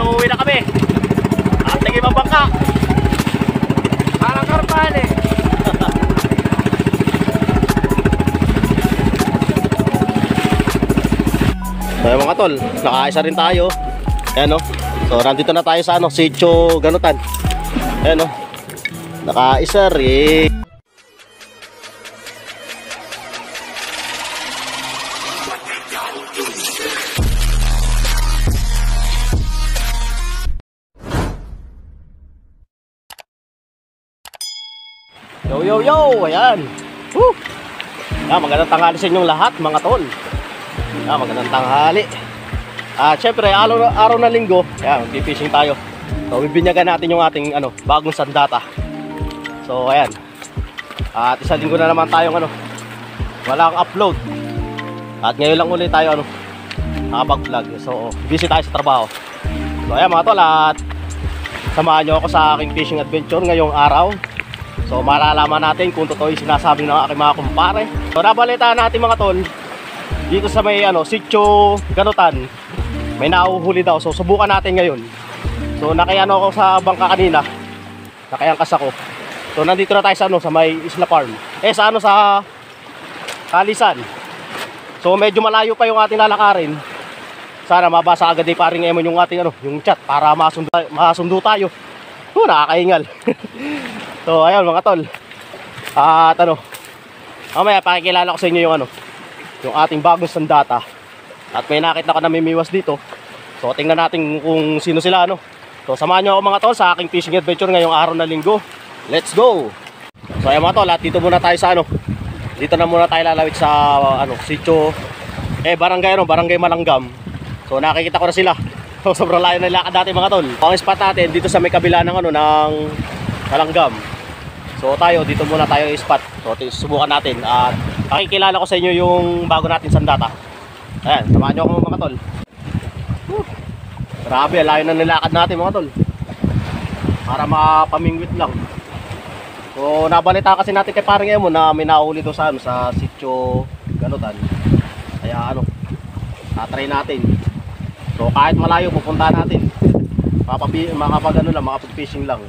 uuwi na kami. At naging mabangka. Parang karpal eh. So yung mga tol, nakaisa rin tayo. Ayan o. So nandito na tayo sa Sitio Ganutan. Ayan o. Nakaisa rin. Yo yo yo, ayan. Woo! Ayan, magandang tanghali sa inyong lahat mga tol. Ayan, magandang tanghali. Syempre, araw na linggo. Ayan, mag-fishing tayo. So, bibinyagan natin yung ating bagong sandata. So, ayan. At isang linggo na naman tayong walang upload. At ngayon lang ulit tayo nakapag-vlog. So, busy tayo sa trabaho. So, ayan mga tol, at samahan nyo ako sa aking fishing adventure ngayong araw. So malalaman natin kung totoo yung sinasabi ng aking mga kumpare. So nabalitaan natin mga tol, dito sa may Sitio Ganutan, may nahuhuli daw. So subukan natin ngayon. So nakayano ako sa bangka kanina, nakayangkas ako. So nandito na tayo sa may Isla Farm. Sa Kalisan. So medyo malayo pa yung ating lalakarin. Sana mabasa agad ni paring Emon yung ating yung chat para masundo tayo. Nakakaingal. So ayun mga tol. At mamaya pakikilala ko sa inyo yung ating bagong sandata. At may nakita ko na mimiwas dito. So tingnan natin kung sino sila So samahan nyo ako mga tol sa aking fishing adventure ngayong araw na linggo. Let's go. So ayun mga tol, at dito muna tayo sa dito na muna tayo lalawit sa sitio barangay Malanggam. So nakikita ko na sila. So sobrang layo na lakad natin mga tol. Ang spot natin dito sa may kabila ng ng Malanggam. So tayo dito muna tayo i-spot. So subukan natin at pakikilala ko sa inyo yung bago natin sandata. Ayan, samahan nyo ako mga tol. Grabe, layo na nilakad natin mga tol. Para mapamingwit lang. So nabalita kasi natin kay paring Emo na may nahuli doon sa Sitio Ganutan. Kaya tatry natin. So kahit malayo pupunta natin. Makapag-fishing lang.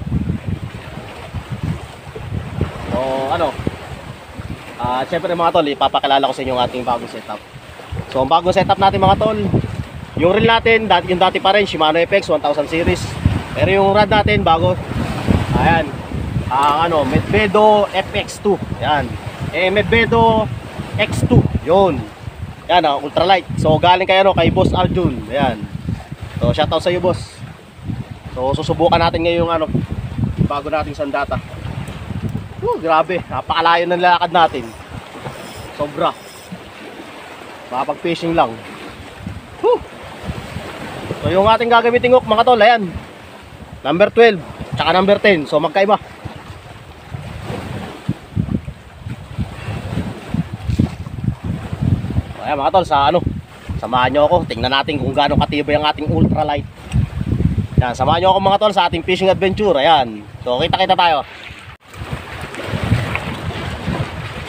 So syempre mga tol, ipapakilala ko sa inyo yung ating bagong setup. So ang bagong setup natin mga tol, yung reel natin, yung dati pa rin Shimano FX 1000 series. Pero yung rod natin bago. Ayan. Ang Medvedo FX2. Ayan. Medvedo X2. Yun. Ayan, ultralight. So galing kay kay Boss Arjun. Ayan. So shoutout sa iyo boss. So susubukan natin ngayon yung bago nating sandata. Grabe, napakalayo ng lakad natin. Sobra. Makapag-fishing lang. So yung ating gagamitin hook mga tol, ayan. Number 12, tsaka number 10. So magkaiba. So, ayan mga tol, samahan nyo ako. Tingnan natin kung gaano katibay ang ating ultralight. Ayan, samahan nyo ako mga tol sa ating fishing adventure. Ayan. So kita-kita tayo.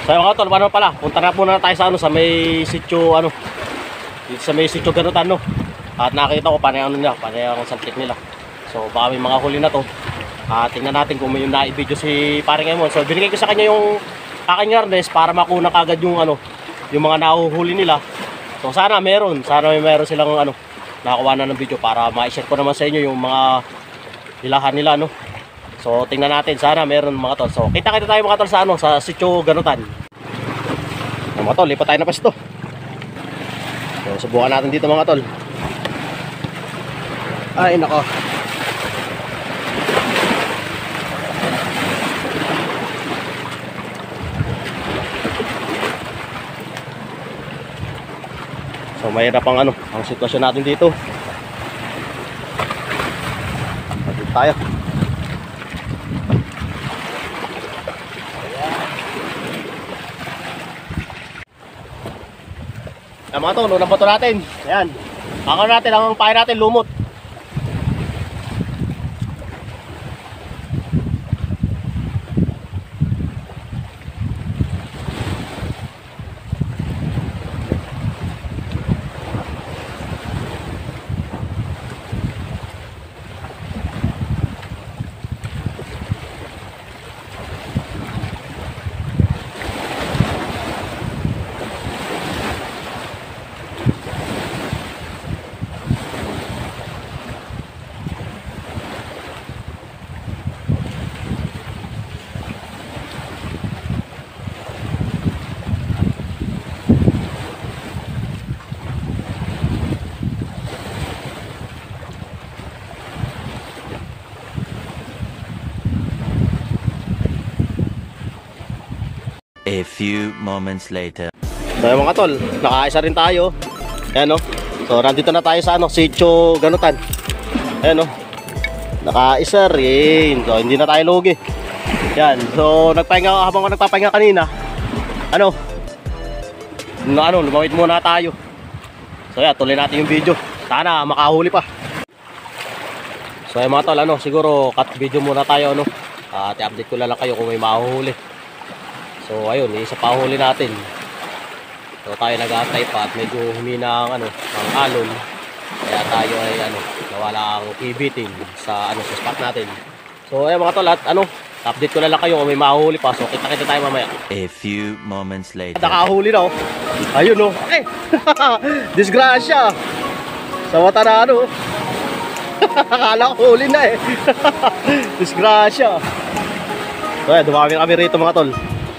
So mga tol, pala? Punta na muna tayo sa may sitio dito sa may Sitio Ganutan At nakita ko panay ang saltik nila. So baka may mga huli na to. Tingnan natin kung may yung na-video si paring Emon. So binigay ko sa kanya yung aking harness para makuha kagad yung yung mga nahuhuli nila. So sana meron silang nakakuha na ng video para ma-share ko naman sa inyo yung mga hilahan nila So tingnan natin, sana meron mga tol. So kita-kita tayo mga tol sa Sitio Ganutan. Mga tol, lipat tayo na pasto. So subukan natin dito mga tol. Ay nako. So mahirap ang sitwasyon natin dito. Dito tayo. Ayan mga tol, unang bato natin. Ayan. Ang pahay natin lumot. A few moments later. So yung mga tol, nakaisa rin tayo. Ayan no. So nandito na tayo sa ano, Sitio Ganutan. Ayan no. Nakaisa rin. So hindi na tayo lugi. Yan. So nagpahinga habang ako nagpapahinga kanina. Lumawit muna tayo. So yan, tuloy natin yung video. Sana makahuli pa. So yung mga tol, siguro cut video muna tayo at i-update ko lang kayo kung may mahuhuli. So ayun, isa pa huli natin. So tayo nag-aantay pa at medyo humina ang alon. Kaya tayo ay nawala ang kibitin sa sa spot natin. So ayun mga tol, at update ko lang kayo kung may mahuli pa. So kita-kita tayo mamaya. A few moments later. Nakahuli na Ayun Eh! Disgrasya! Sa mata na Akala ko huli na Disgrasya. So ayan, dumami kami rito mga tol.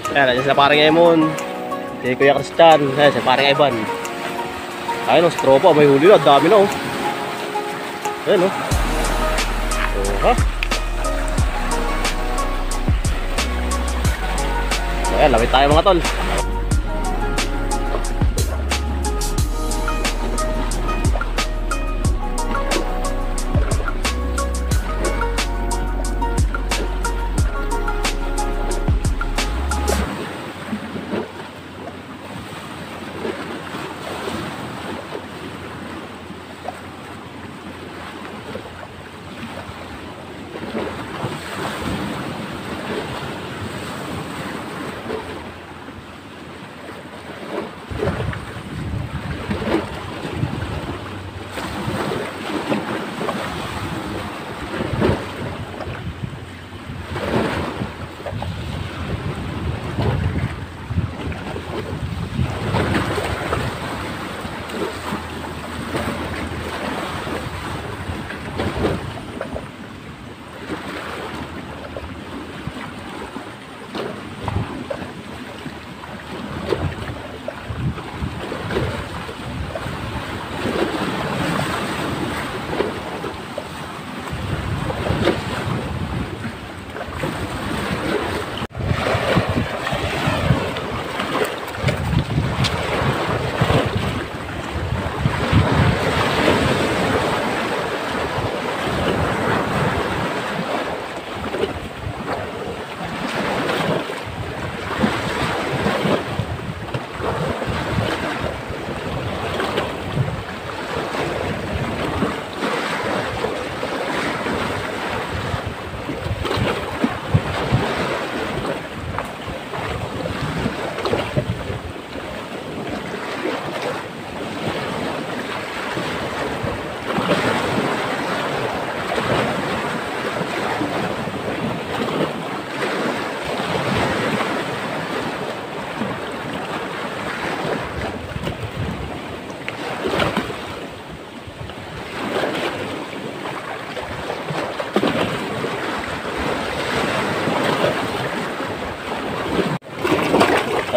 Ayan, nandiyan sila paring Emon, si Kuya Christian, ayan, si paring Ivan. Ayun si tropa, may huli na, dami na Ayan ha? Ayan, lawit tayo mga tol.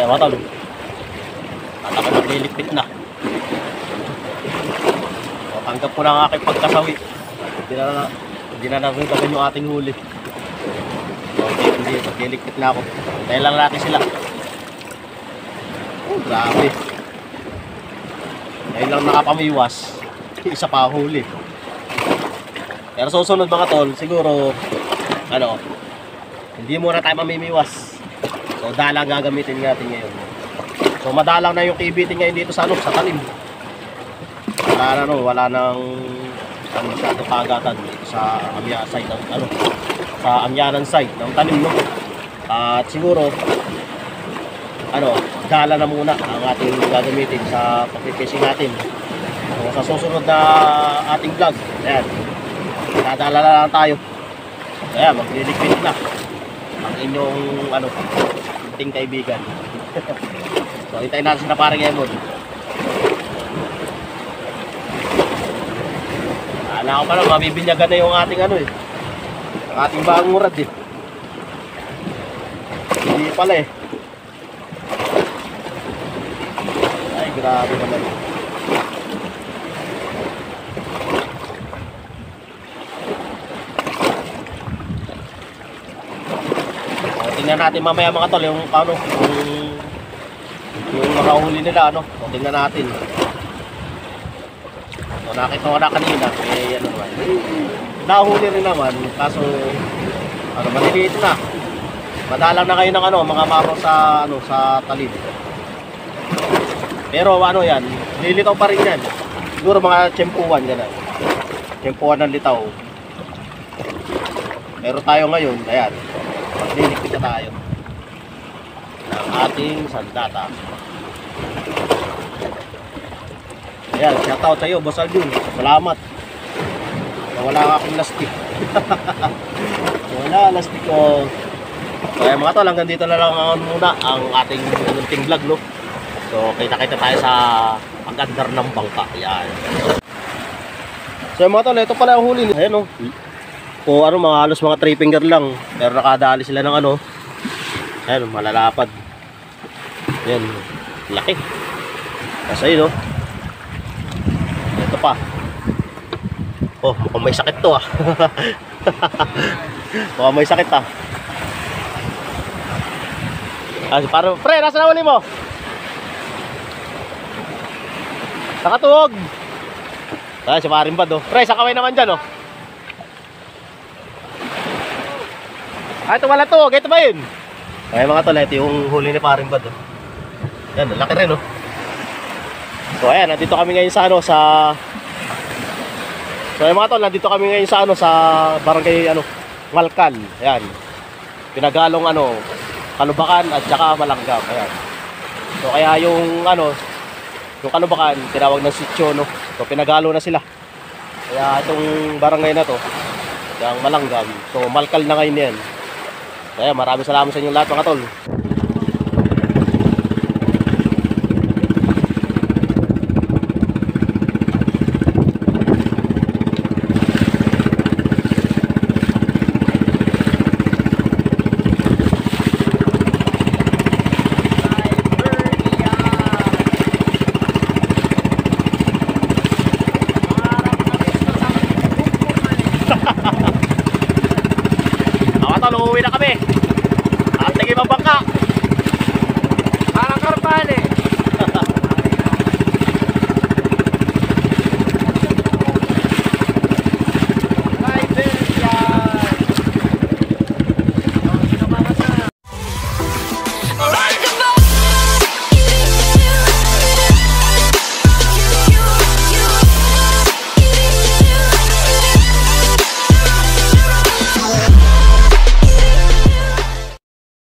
Mga tol, at ako maglilipit na. So, tanggap ko na ang aking pagkasawi. Hindi na nagagagan yung ating huli. So, hindi, maglilipit na ako. Hintayin lang natin sila. Oh, grabe. Ngayon lang nakapamiwas. Isa pa huli. Pero susunod mga tol, siguro hindi muna tayo mamimiwas. So dalang gagamitin natin ngayon. So madalang na yung kibitin ngayon dito sa sa talim. Wala nang masyadong kagatan dito sa amya side ng sa amyanan side ng talim At siguro dala na muna ang ating gagamitin sa pag-fishing natin. So sa susunod na ating vlog, ayan, dadala na lang tayo. Ayan, magliliquid na ang inyong kaibigan. So hintayin natin na parang Emon. Akala ko pala mabibilyagan na yung ating ang ating bagong rad Hindi pala Ay grabe naman. Tingnan natin mamaya mga tol yung yung makahuli nila, ano. So, tingnan natin. So, nakita ko na kanina, may ano naman. Nahuli rin naman, kaso, ano, maliliit na. Madalang na kayo ng ano, mga maro sa, ano, sa talid. Pero ano yan, lilitaw pa rin yan. Siguro mga tsempuan yan. Tsempuan ng litaw. Pero tayo ngayon, ayan, magliligpit na tayo ng ating sandata. Ayan, shoutout sa iyo, Boss Aldun. Salamat. Wala akong lastik. Wala, lastik ko. So, ayan mga tol, hanggang dito na lang muna ang ating munting vlog, no? So, kita-kita tayo sa pagandar ng bangka. Ayan. So, mga tol, ito pala ang huli. Ayan, no? Kung ano, mga halos mga 3 finger lang. Pero nakadali sila ng ano. Ayan, malalapad. Ayan, laki. Kasi yun, no? Ito pa. Oh, mukhang may sakit to, ah. Mukhang may sakit, ah. Parang, pre, nasa na uli mo? Nakatuhog. Si Marimbad, oh. Pre, sa kamay naman dyan, oh. Ito wala tuhog. Ito ba yun? Ay, mga tol, ito yung huli ni Marimbad, oh. Yan, laki rin, oh. So, ayan, nandito kami ngayon sa, ano, So, ayan, mga tol, nandito kami ngayon sa, ano, sa barangay, ano, Malcal. Ayan. Pinagalong, ano, Kalubakan at saka Malanggam. Ayan. So, kaya yung, ano, yung Kalubakan, tinawag ng sityo, no? So, pinagalo na sila. Kaya itong barangay na to, yung Malanggam, so Malcal na ngayon yan. Kaya maraming salamat sa inyo lahat, mga tol.